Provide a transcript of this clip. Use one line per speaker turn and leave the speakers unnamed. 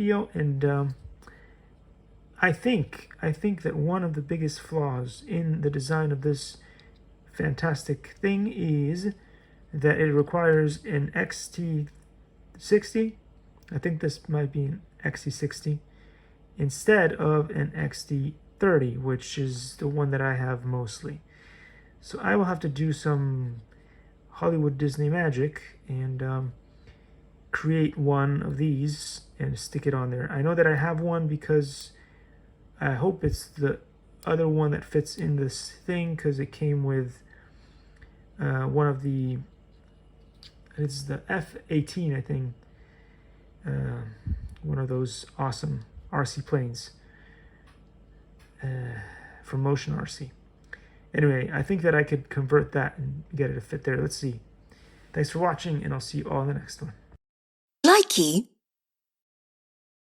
video, and I think that one of the biggest flaws in the design of this fantastic thing is that it requires an XT60. I think this might be an XT60 instead of an XT30, which is the one that I have mostly. So I will have to do some Hollywood Disney magic and create one of these and stick it on there. I know that I have one because I hope it's the other one that fits in this thing, because it came with one of the, it's the F-18, I think, one of those awesome RC planes from Motion RC. Anyway, I think that I could convert that and get it to fit there. Let's see. Thanks for watching, and I'll see you all in the next one.
Likey.